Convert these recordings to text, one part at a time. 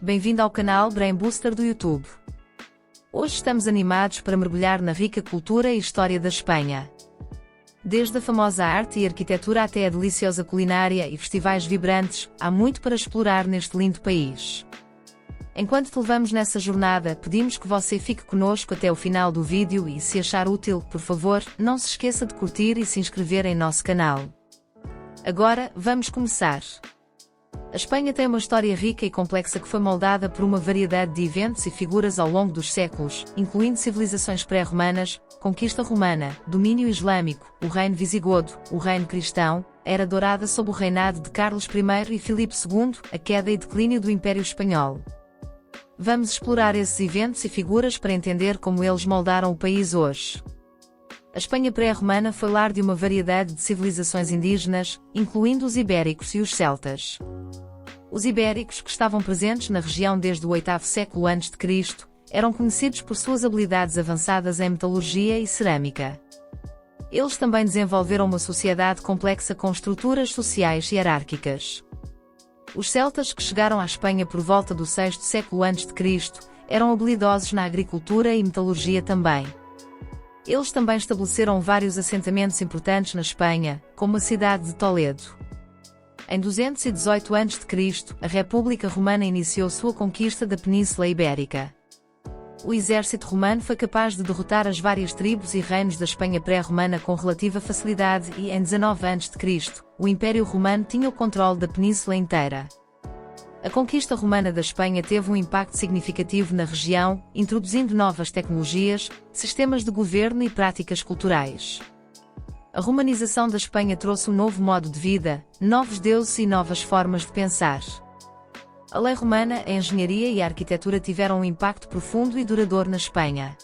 Bem-vindo ao canal Brain Booster do YouTube. Hoje estamos animados para mergulhar na rica cultura e história da Espanha. Desde a famosa arte e arquitetura até a deliciosa culinária e festivais vibrantes, há muito para explorar neste lindo país. Enquanto te levamos nessa jornada, pedimos que você fique conosco até o final do vídeo e, se achar útil, por favor, não se esqueça de curtir e se inscrever em nosso canal. Agora, vamos começar. A Espanha tem uma história rica e complexa que foi moldada por uma variedade de eventos e figuras ao longo dos séculos, incluindo civilizações pré-romanas, conquista romana, domínio islâmico, o reino visigodo, o reino cristão, a era dourada sob o reinado de Carlos I e Filipe II, a queda e declínio do Império Espanhol. Vamos explorar esses eventos e figuras para entender como eles moldaram o país hoje. A Espanha pré-romana foi lar de uma variedade de civilizações indígenas, incluindo os ibéricos e os celtas. Os ibéricos, que estavam presentes na região desde o 8º século a.C., eram conhecidos por suas habilidades avançadas em metalurgia e cerâmica. Eles também desenvolveram uma sociedade complexa com estruturas sociais hierárquicas. Os celtas, que chegaram à Espanha por volta do 6º século a.C., eram habilidosos na agricultura e metalurgia também. Eles também estabeleceram vários assentamentos importantes na Espanha, como a cidade de Toledo. Em 218 a.C., a República Romana iniciou sua conquista da Península Ibérica. O exército romano foi capaz de derrotar as várias tribos e reinos da Espanha pré-romana com relativa facilidade e, em 19 a.C., o Império Romano tinha o controle da península inteira. A conquista romana da Espanha teve um impacto significativo na região, introduzindo novas tecnologias, sistemas de governo e práticas culturais. A romanização da Espanha trouxe um novo modo de vida, novos deuses e novas formas de pensar. A lei romana, a engenharia e a arquitetura tiveram um impacto profundo e duradouro na Espanha.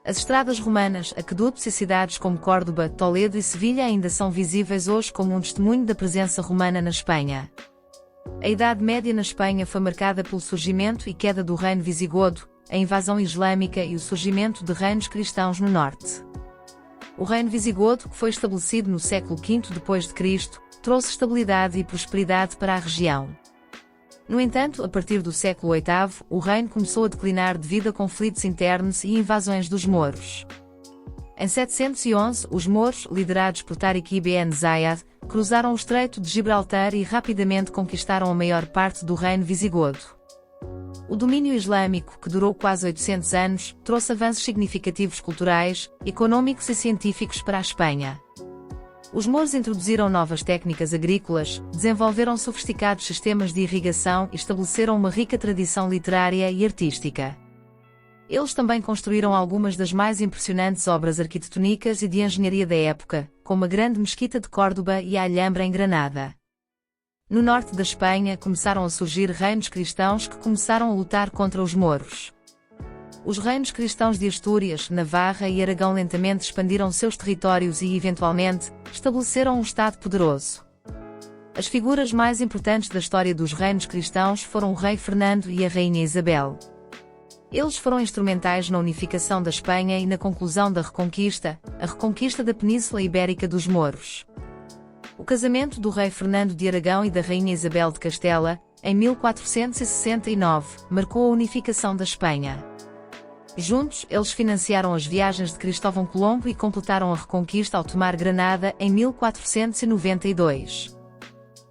As estradas romanas, aquedutos e cidades como Córdoba, Toledo e Sevilha ainda são visíveis hoje como um testemunho da presença romana na Espanha. A Idade Média na Espanha foi marcada pelo surgimento e queda do reino visigodo, a invasão islâmica e o surgimento de reinos cristãos no norte. O reino visigodo, que foi estabelecido no século V d.C., trouxe estabilidade e prosperidade para a região. No entanto, a partir do século VIII, o reino começou a declinar devido a conflitos internos e invasões dos mouros. Em 711, os mouros, liderados por Tariq ibn Zayed, cruzaram o Estreito de Gibraltar e rapidamente conquistaram a maior parte do reino visigodo. O domínio islâmico, que durou quase 800 anos, trouxe avanços significativos culturais, econômicos e científicos para a Espanha. Os mouros introduziram novas técnicas agrícolas, desenvolveram sofisticados sistemas de irrigação e estabeleceram uma rica tradição literária e artística. Eles também construíram algumas das mais impressionantes obras arquitetônicas e de engenharia da época, como a Grande Mesquita de Córdoba e a Alhambra em Granada. No norte da Espanha começaram a surgir reinos cristãos que começaram a lutar contra os mouros. Os reinos cristãos de Astúrias, Navarra e Aragão lentamente expandiram seus territórios e, eventualmente, estabeleceram um Estado poderoso. As figuras mais importantes da história dos reinos cristãos foram o rei Fernando e a rainha Isabel. Eles foram instrumentais na unificação da Espanha e na conclusão da Reconquista, a reconquista da Península Ibérica dos mouros. O casamento do rei Fernando de Aragão e da rainha Isabel de Castela, em 1469, marcou a unificação da Espanha. Juntos, eles financiaram as viagens de Cristóvão Colombo e completaram a reconquista ao tomar Granada em 1492.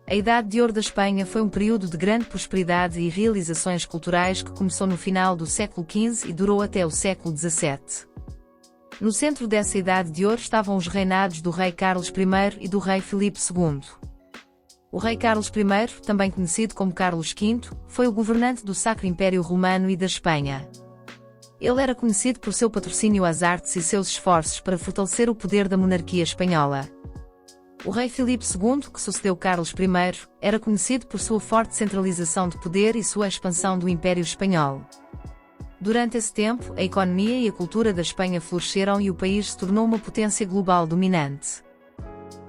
A Idade de Ouro da Espanha foi um período de grande prosperidade e realizações culturais que começou no final do século XV e durou até o século XVII. No centro dessa Idade de Ouro estavam os reinados do rei Carlos I e do rei Filipe II. O rei Carlos I, também conhecido como Carlos V, foi o governante do Sacro Império Romano e da Espanha. Ele era conhecido por seu patrocínio às artes e seus esforços para fortalecer o poder da monarquia espanhola. O rei Filipe II, que sucedeu Carlos I, era conhecido por sua forte centralização de poder e sua expansão do Império Espanhol. Durante esse tempo, a economia e a cultura da Espanha floresceram e o país se tornou uma potência global dominante.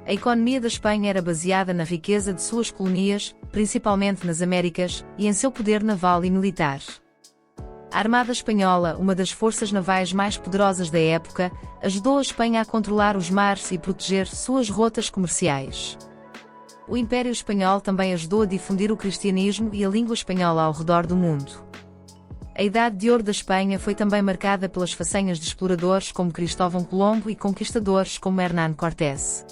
A economia da Espanha era baseada na riqueza de suas colónias, principalmente nas Américas, e em seu poder naval e militar. A Armada Espanhola, uma das forças navais mais poderosas da época, ajudou a Espanha a controlar os mares e proteger suas rotas comerciais. O Império Espanhol também ajudou a difundir o cristianismo e a língua espanhola ao redor do mundo. A Idade de Ouro da Espanha foi também marcada pelas façanhas de exploradores como Cristóvão Colombo e conquistadores como Hernán Cortés.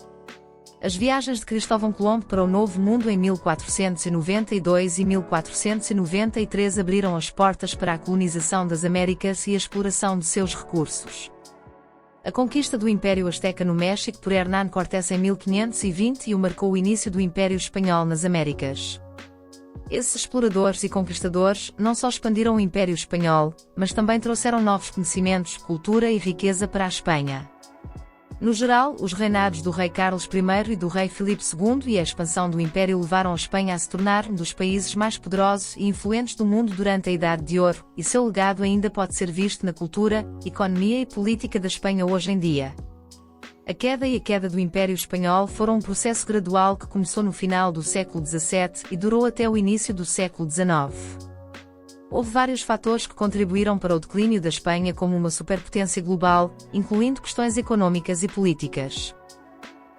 As viagens de Cristóvão Colombo para o Novo Mundo em 1492 e 1493 abriram as portas para a colonização das Américas e a exploração de seus recursos. A conquista do Império Azteca no México por Hernán Cortés em 1520 marcou o início do Império Espanhol nas Américas. Esses exploradores e conquistadores não só expandiram o Império Espanhol, mas também trouxeram novos conhecimentos, cultura e riqueza para a Espanha. No geral, os reinados do rei Carlos I e do rei Filipe II e a expansão do Império levaram a Espanha a se tornar um dos países mais poderosos e influentes do mundo durante a Idade de Ouro, e seu legado ainda pode ser visto na cultura, economia e política da Espanha hoje em dia. A queda do Império Espanhol foram um processo gradual que começou no final do século XVII e durou até o início do século XIX. Houve vários fatores que contribuíram para o declínio da Espanha como uma superpotência global, incluindo questões econômicas e políticas.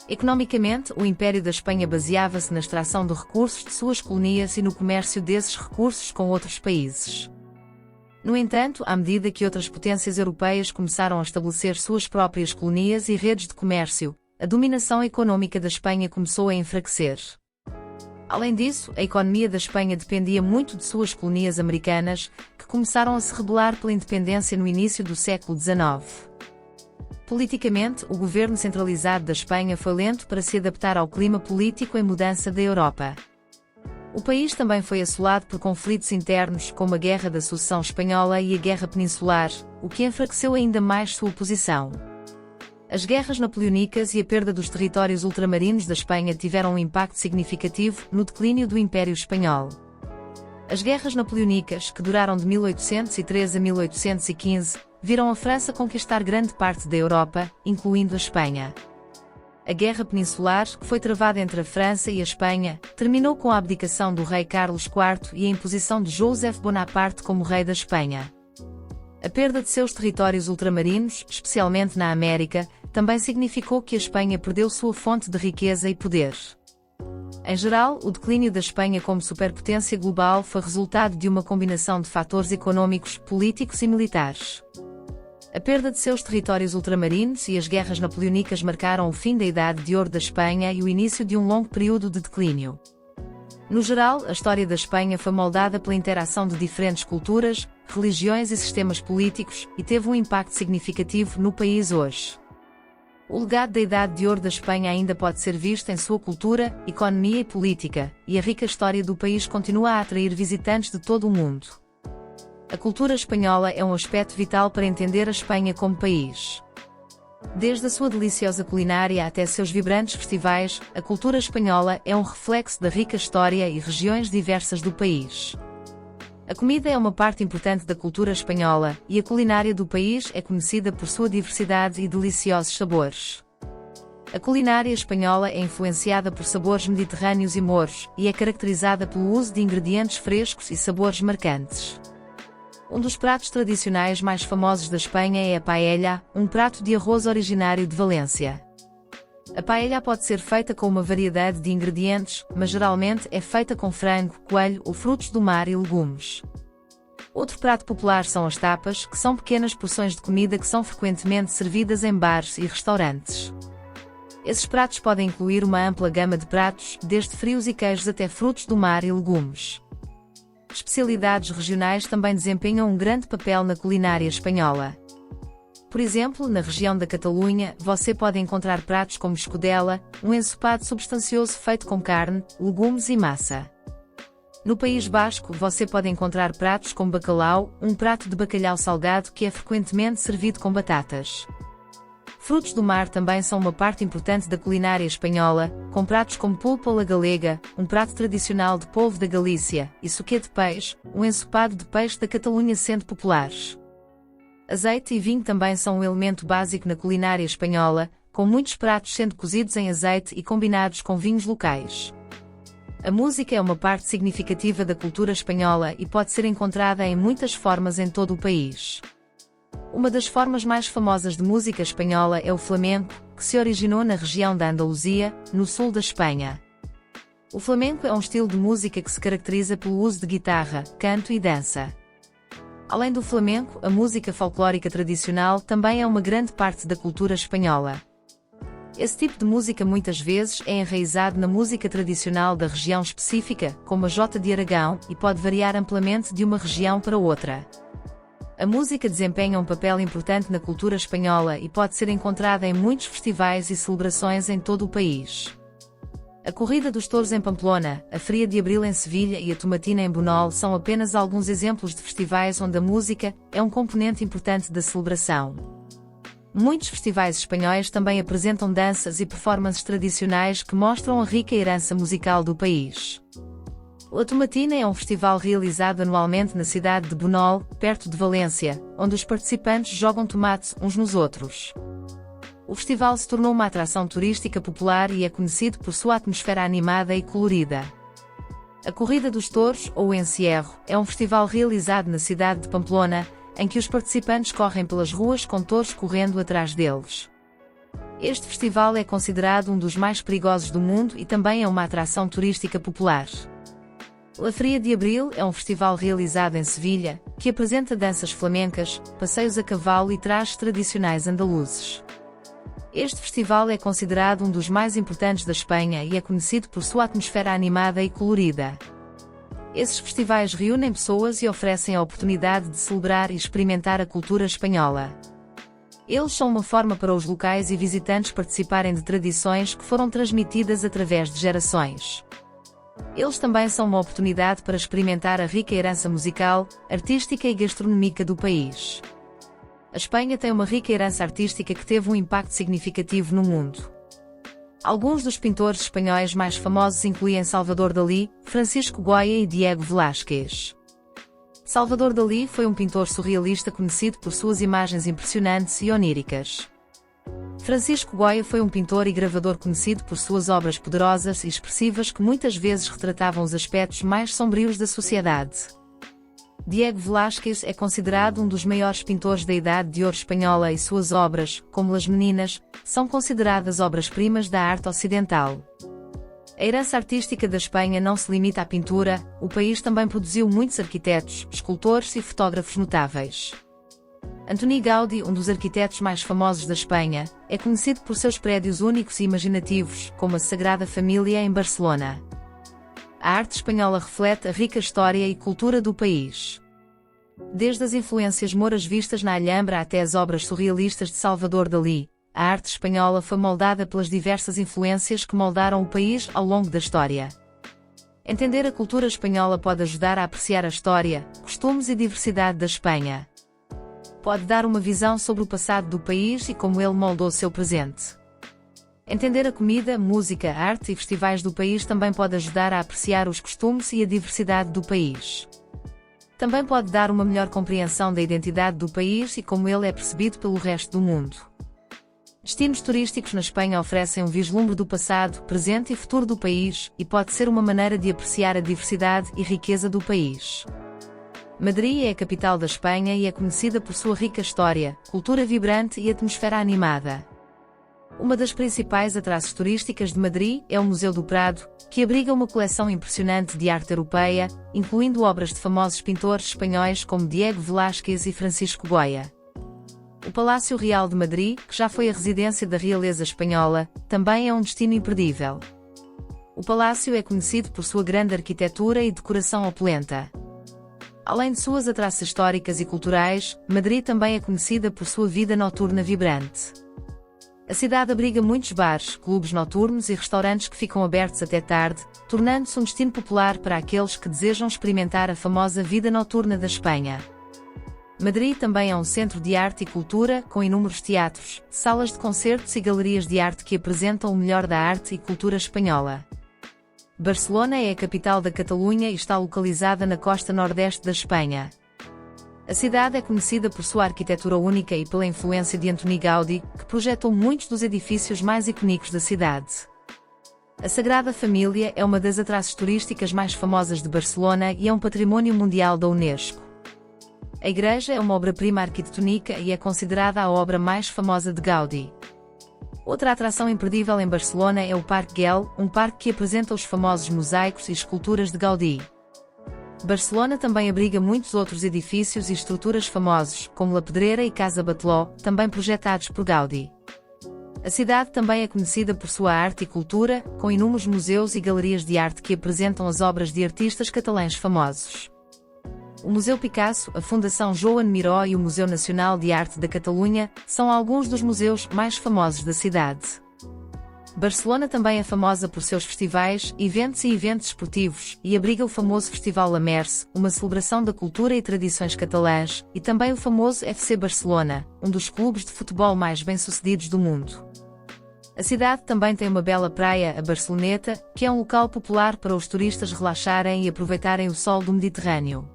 Economicamente, o Império da Espanha baseava-se na extração de recursos de suas colónias e no comércio desses recursos com outros países. No entanto, à medida que outras potências europeias começaram a estabelecer suas próprias colónias e redes de comércio, a dominação econômica da Espanha começou a enfraquecer. Além disso, a economia da Espanha dependia muito de suas colónias americanas, que começaram a se rebelar pela independência no início do século XIX. Politicamente, o governo centralizado da Espanha foi lento para se adaptar ao clima político em mudança da Europa. O país também foi assolado por conflitos internos, como a Guerra da Sucessão Espanhola e a Guerra Peninsular, o que enfraqueceu ainda mais sua posição. As guerras napoleónicas e a perda dos territórios ultramarinos da Espanha tiveram um impacto significativo no declínio do Império Espanhol. As guerras napoleónicas, que duraram de 1813 a 1815, viram a França conquistar grande parte da Europa, incluindo a Espanha. A Guerra Peninsular, que foi travada entre a França e a Espanha, terminou com a abdicação do rei Carlos IV e a imposição de Joseph Bonaparte como rei da Espanha. A perda de seus territórios ultramarinos, especialmente na América, também significou que a Espanha perdeu sua fonte de riqueza e poder. Em geral, o declínio da Espanha como superpotência global foi resultado de uma combinação de fatores econômicos, políticos e militares. A perda de seus territórios ultramarinos e as guerras napoleónicas marcaram o fim da Idade de Ouro da Espanha e o início de um longo período de declínio. No geral, a história da Espanha foi moldada pela interação de diferentes culturas, religiões e sistemas políticos, e teve um impacto significativo no país hoje. O legado da Idade de Ouro da Espanha ainda pode ser visto em sua cultura, economia e política, e a rica história do país continua a atrair visitantes de todo o mundo. A cultura espanhola é um aspecto vital para entender a Espanha como país. Desde a sua deliciosa culinária até seus vibrantes festivais, a cultura espanhola é um reflexo da rica história e regiões diversas do país. A comida é uma parte importante da cultura espanhola, e a culinária do país é conhecida por sua diversidade e deliciosos sabores. A culinária espanhola é influenciada por sabores mediterrâneos e mouros, e é caracterizada pelo uso de ingredientes frescos e sabores marcantes. Um dos pratos tradicionais mais famosos da Espanha é a paella, um prato de arroz originário de Valência. A paella pode ser feita com uma variedade de ingredientes, mas geralmente é feita com frango, coelho ou frutos do mar e legumes. Outro prato popular são as tapas, que são pequenas porções de comida que são frequentemente servidas em bares e restaurantes. Esses pratos podem incluir uma ampla gama de pratos, desde frios e queijos até frutos do mar e legumes. Especialidades regionais também desempenham um grande papel na culinária espanhola. Por exemplo, na região da Catalunha, você pode encontrar pratos como escudella, um ensopado substancioso feito com carne, legumes e massa. No País Basco, você pode encontrar pratos como bacalhau, um prato de bacalhau salgado que é frequentemente servido com batatas. Frutos do mar também são uma parte importante da culinária espanhola, com pratos como pulpo à la galega, um prato tradicional de polvo da Galícia, e suquê de peixe, um ensopado de peixe da Catalunha sendo populares. Azeite e vinho também são um elemento básico na culinária espanhola, com muitos pratos sendo cozidos em azeite e combinados com vinhos locais. A música é uma parte significativa da cultura espanhola e pode ser encontrada em muitas formas em todo o país. Uma das formas mais famosas de música espanhola é o flamenco, que se originou na região da Andaluzia, no sul da Espanha. O flamenco é um estilo de música que se caracteriza pelo uso de guitarra, canto e dança. Além do flamenco, a música folclórica tradicional também é uma grande parte da cultura espanhola. Esse tipo de música muitas vezes é enraizado na música tradicional da região específica, como a Jota de Aragão, e pode variar amplamente de uma região para outra. A música desempenha um papel importante na cultura espanhola e pode ser encontrada em muitos festivais e celebrações em todo o país. A Corrida dos Touros em Pamplona, a Feria de Abril em Sevilha e a Tomatina em Bunol são apenas alguns exemplos de festivais onde a música é um componente importante da celebração. Muitos festivais espanhóis também apresentam danças e performances tradicionais que mostram a rica herança musical do país. A Tomatina é um festival realizado anualmente na cidade de Bunol, perto de Valência, onde os participantes jogam tomates uns nos outros. O festival se tornou uma atração turística popular e é conhecido por sua atmosfera animada e colorida. A Corrida dos Touros, ou o Encierro, é um festival realizado na cidade de Pamplona, em que os participantes correm pelas ruas com touros correndo atrás deles. Este festival é considerado um dos mais perigosos do mundo e também é uma atração turística popular. A Feria de Abril é um festival realizado em Sevilha, que apresenta danças flamencas, passeios a cavalo e trajes tradicionais andaluzes. Este festival é considerado um dos mais importantes da Espanha e é conhecido por sua atmosfera animada e colorida. Esses festivais reúnem pessoas e oferecem a oportunidade de celebrar e experimentar a cultura espanhola. Eles são uma forma para os locais e visitantes participarem de tradições que foram transmitidas através de gerações. Eles também são uma oportunidade para experimentar a rica herança musical, artística e gastronómica do país. A Espanha tem uma rica herança artística que teve um impacto significativo no mundo. Alguns dos pintores espanhóis mais famosos incluem Salvador Dalí, Francisco Goya e Diego Velázquez. Salvador Dalí foi um pintor surrealista conhecido por suas imagens impressionantes e oníricas. Francisco Goya foi um pintor e gravador conhecido por suas obras poderosas e expressivas que muitas vezes retratavam os aspectos mais sombrios da sociedade. Diego Velázquez é considerado um dos maiores pintores da Idade de Ouro espanhola e suas obras, como Las Meninas, são consideradas obras-primas da arte ocidental. A herança artística da Espanha não se limita à pintura, o país também produziu muitos arquitetos, escultores e fotógrafos notáveis. Antoni Gaudí, um dos arquitetos mais famosos da Espanha, é conhecido por seus prédios únicos e imaginativos, como a Sagrada Família em Barcelona. A arte espanhola reflete a rica história e cultura do país. Desde as influências mouras vistas na Alhambra até as obras surrealistas de Salvador Dalí, a arte espanhola foi moldada pelas diversas influências que moldaram o país ao longo da história. Entender a cultura espanhola pode ajudar a apreciar a história, costumes e diversidade da Espanha. Pode dar uma visão sobre o passado do país e como ele moldou seu presente. Entender a comida, música, arte e festivais do país também pode ajudar a apreciar os costumes e a diversidade do país. Também pode dar uma melhor compreensão da identidade do país e como ele é percebido pelo resto do mundo. Destinos turísticos na Espanha oferecem um vislumbre do passado, presente e futuro do país, e pode ser uma maneira de apreciar a diversidade e riqueza do país. Madrid é a capital da Espanha e é conhecida por sua rica história, cultura vibrante e atmosfera animada. Uma das principais atrações turísticas de Madrid é o Museu do Prado, que abriga uma coleção impressionante de arte europeia, incluindo obras de famosos pintores espanhóis como Diego Velázquez e Francisco Goya. O Palácio Real de Madrid, que já foi a residência da realeza espanhola, também é um destino imperdível. O palácio é conhecido por sua grande arquitetura e decoração opulenta. Além de suas atrações históricas e culturais, Madrid também é conhecida por sua vida noturna vibrante. A cidade abriga muitos bares, clubes noturnos e restaurantes que ficam abertos até tarde, tornando-se um destino popular para aqueles que desejam experimentar a famosa vida noturna da Espanha. Madrid também é um centro de arte e cultura, com inúmeros teatros, salas de concertos e galerias de arte que apresentam o melhor da arte e cultura espanhola. Barcelona é a capital da Catalunha e está localizada na costa nordeste da Espanha. A cidade é conhecida por sua arquitetura única e pela influência de Antoni Gaudí, que projetou muitos dos edifícios mais icônicos da cidade. A Sagrada Família é uma das atrações turísticas mais famosas de Barcelona e é um património mundial da Unesco. A igreja é uma obra-prima arquitetônica e é considerada a obra mais famosa de Gaudí. Outra atração imperdível em Barcelona é o Parque Güell, um parque que apresenta os famosos mosaicos e esculturas de Gaudí. Barcelona também abriga muitos outros edifícios e estruturas famosos, como La Pedrera e Casa Batlló, também projetados por Gaudí. A cidade também é conhecida por sua arte e cultura, com inúmeros museus e galerias de arte que apresentam as obras de artistas catalães famosos. O Museu Picasso, a Fundação Joan Miró e o Museu Nacional de Arte da Catalunha são alguns dos museus mais famosos da cidade. Barcelona também é famosa por seus festivais, eventos e eventos esportivos, e abriga o famoso Festival La Merce, uma celebração da cultura e tradições catalãs, e também o famoso FC Barcelona, um dos clubes de futebol mais bem-sucedidos do mundo. A cidade também tem uma bela praia, a Barceloneta, que é um local popular para os turistas relaxarem e aproveitarem o sol do Mediterrâneo.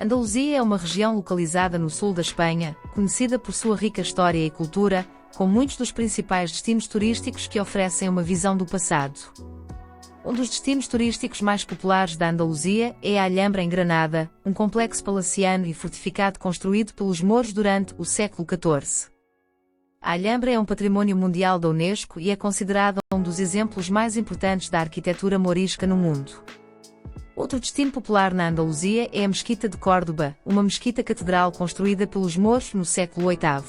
Andaluzia é uma região localizada no sul da Espanha, conhecida por sua rica história e cultura, com muitos dos principais destinos turísticos que oferecem uma visão do passado. Um dos destinos turísticos mais populares da Andaluzia é a Alhambra em Granada, um complexo palaciano e fortificado construído pelos mouros durante o século XIV. A Alhambra é um património mundial da Unesco e é considerada um dos exemplos mais importantes da arquitetura mourisca no mundo. Outro destino popular na Andaluzia é a Mesquita de Córdoba, uma mesquita catedral construída pelos mouros no século VIII.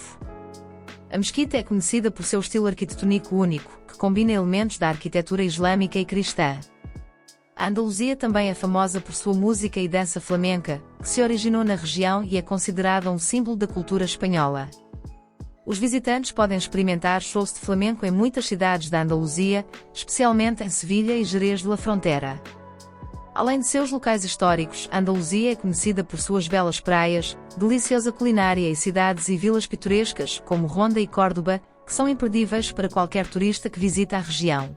A mesquita é conhecida por seu estilo arquitetônico único, que combina elementos da arquitetura islâmica e cristã. A Andaluzia também é famosa por sua música e dança flamenca, que se originou na região e é considerada um símbolo da cultura espanhola. Os visitantes podem experimentar shows de flamenco em muitas cidades da Andaluzia, especialmente em Sevilha e Jerez de la Frontera. Além de seus locais históricos, a Andaluzia é conhecida por suas belas praias, deliciosa culinária e cidades e vilas pitorescas, como Ronda e Córdoba, que são imperdíveis para qualquer turista que visita a região.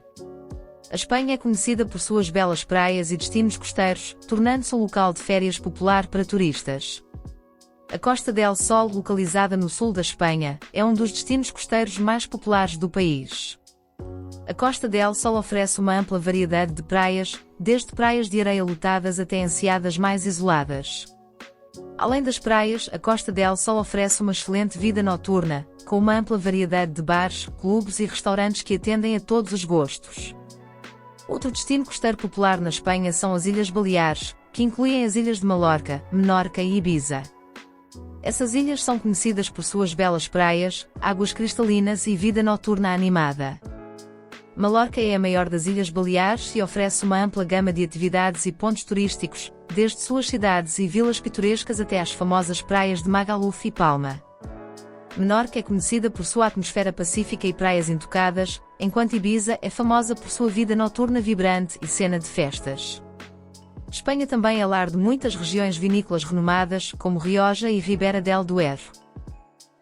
A Espanha é conhecida por suas belas praias e destinos costeiros, tornando-se um local de férias popular para turistas. A Costa del Sol, localizada no sul da Espanha, é um dos destinos costeiros mais populares do país. A Costa del Sol oferece uma ampla variedade de praias, desde praias de areia lotadas até enseadas mais isoladas. Além das praias, a Costa del Sol oferece uma excelente vida noturna, com uma ampla variedade de bares, clubes e restaurantes que atendem a todos os gostos. Outro destino costeiro popular na Espanha são as Ilhas Baleares, que incluem as ilhas de Mallorca, Menorca e Ibiza. Essas ilhas são conhecidas por suas belas praias, águas cristalinas e vida noturna animada. Mallorca é a maior das Ilhas Baleares e oferece uma ampla gama de atividades e pontos turísticos, desde suas cidades e vilas pitorescas até às famosas praias de Magaluf e Palma. Menorca é conhecida por sua atmosfera pacífica e praias intocadas, enquanto Ibiza é famosa por sua vida noturna vibrante e cena de festas. Espanha também é lar de muitas regiões vinícolas renomadas, como Rioja e Ribera del Duero.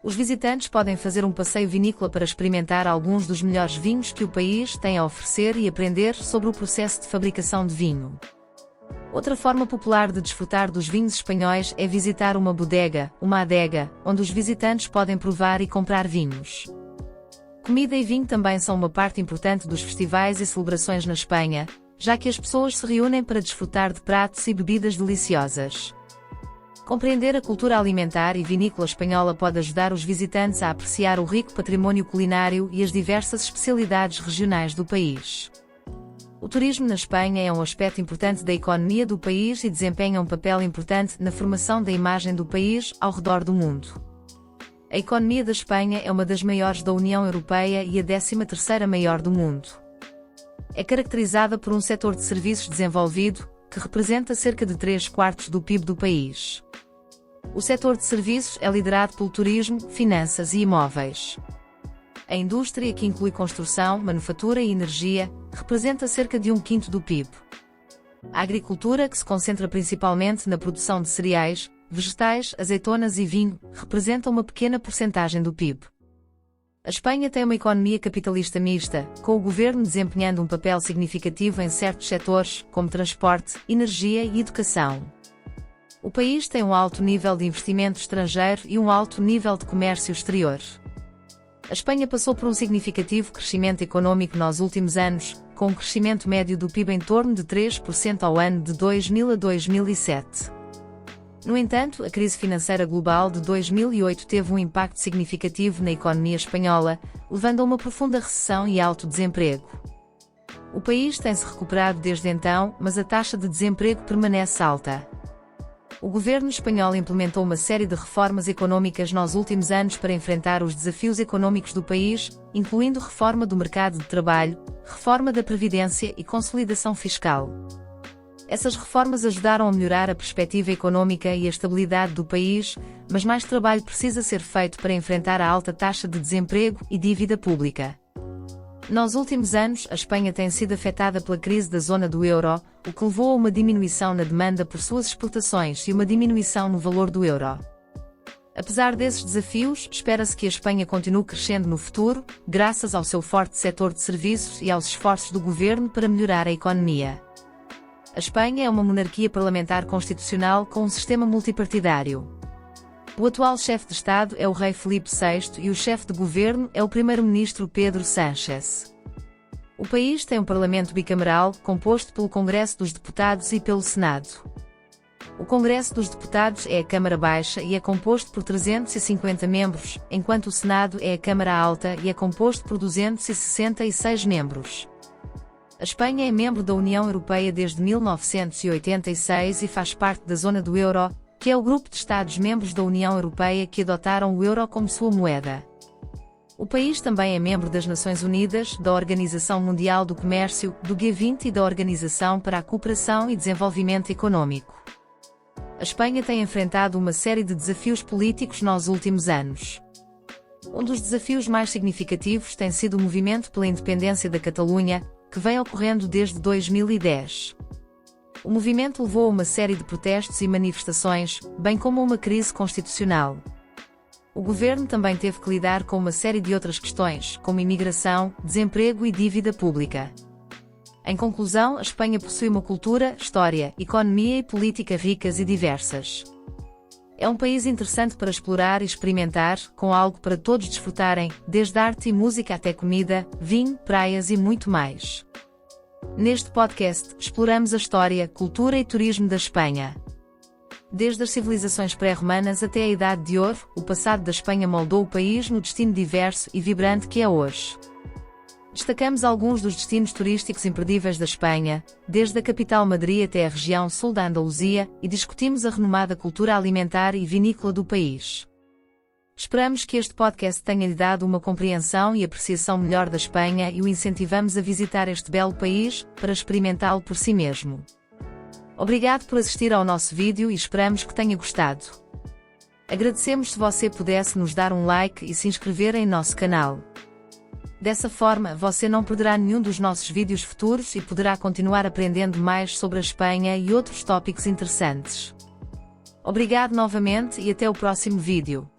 Os visitantes podem fazer um passeio vinícola para experimentar alguns dos melhores vinhos que o país tem a oferecer e aprender sobre o processo de fabricação de vinho. Outra forma popular de desfrutar dos vinhos espanhóis é visitar uma bodega, uma adega, onde os visitantes podem provar e comprar vinhos. Comida e vinho também são uma parte importante dos festivais e celebrações na Espanha, já que as pessoas se reúnem para desfrutar de pratos e bebidas deliciosas. Compreender a cultura alimentar e vinícola espanhola pode ajudar os visitantes a apreciar o rico património culinário e as diversas especialidades regionais do país. O turismo na Espanha é um aspecto importante da economia do país e desempenha um papel importante na formação da imagem do país ao redor do mundo. A economia da Espanha é uma das maiores da União Europeia e a 13ª maior do mundo. É caracterizada por um setor de serviços desenvolvido, que representa cerca de 3/4 do PIB do país. O setor de serviços é liderado pelo turismo, finanças e imóveis. A indústria, que inclui construção, manufatura e energia, representa cerca de 1/5 do PIB. A agricultura, que se concentra principalmente na produção de cereais, vegetais, azeitonas e vinho, representa uma pequena porcentagem do PIB. A Espanha tem uma economia capitalista mista, com o governo desempenhando um papel significativo em certos setores, como transporte, energia e educação. O país tem um alto nível de investimento estrangeiro e um alto nível de comércio exterior. A Espanha passou por um significativo crescimento econômico nos últimos anos, com um crescimento médio do PIB em torno de 3% ao ano de 2000 a 2007. No entanto, a crise financeira global de 2008 teve um impacto significativo na economia espanhola, levando a uma profunda recessão e alto desemprego. O país tem-se recuperado desde então, mas a taxa de desemprego permanece alta. O governo espanhol implementou uma série de reformas econômicas nos últimos anos para enfrentar os desafios econômicos do país, incluindo reforma do mercado de trabalho, reforma da previdência e consolidação fiscal. Essas reformas ajudaram a melhorar a perspectiva econômica e a estabilidade do país, mas mais trabalho precisa ser feito para enfrentar a alta taxa de desemprego e dívida pública. Nos últimos anos, a Espanha tem sido afetada pela crise da zona do euro, o que levou a uma diminuição na demanda por suas exportações e uma diminuição no valor do euro. Apesar desses desafios, espera-se que a Espanha continue crescendo no futuro, graças ao seu forte setor de serviços e aos esforços do governo para melhorar a economia. A Espanha é uma monarquia parlamentar constitucional com um sistema multipartidário. O atual chefe de Estado é o rei Filipe VI e o chefe de governo é o primeiro-ministro Pedro Sánchez. O país tem um parlamento bicameral, composto pelo Congresso dos Deputados e pelo Senado. O Congresso dos Deputados é a Câmara Baixa e é composto por 350 membros, enquanto o Senado é a Câmara Alta e é composto por 266 membros. A Espanha é membro da União Europeia desde 1986 e faz parte da zona do euro, que é o grupo de Estados-membros da União Europeia que adotaram o euro como sua moeda. O país também é membro das Nações Unidas, da Organização Mundial do Comércio, do G20 e da Organização para a Cooperação e Desenvolvimento Econômico. A Espanha tem enfrentado uma série de desafios políticos nos últimos anos. Um dos desafios mais significativos tem sido o movimento pela independência da Catalunha, que vem ocorrendo desde 2010. O movimento levou a uma série de protestos e manifestações, bem como a uma crise constitucional. O governo também teve que lidar com uma série de outras questões, como imigração, desemprego e dívida pública. Em conclusão, a Espanha possui uma cultura, história, economia e política ricas e diversas. É um país interessante para explorar e experimentar, com algo para todos desfrutarem, desde arte e música até comida, vinho, praias e muito mais. Neste podcast, exploramos a história, cultura e turismo da Espanha. Desde as civilizações pré-romanas até a Idade de Ouro, o passado da Espanha moldou o país no destino diverso e vibrante que é hoje. Destacamos alguns dos destinos turísticos imperdíveis da Espanha, desde a capital Madrid até a região sul da Andaluzia, e discutimos a renomada cultura alimentar e vinícola do país. Esperamos que este podcast tenha-lhe dado uma compreensão e apreciação melhor da Espanha e o incentivamos a visitar este belo país, para experimentá-lo por si mesmo. Obrigado por assistir ao nosso vídeo e esperamos que tenha gostado. Agradecemos se você pudesse nos dar um like e se inscrever em nosso canal. Dessa forma, você não perderá nenhum dos nossos vídeos futuros e poderá continuar aprendendo mais sobre a Espanha e outros tópicos interessantes. Obrigado novamente e até o próximo vídeo.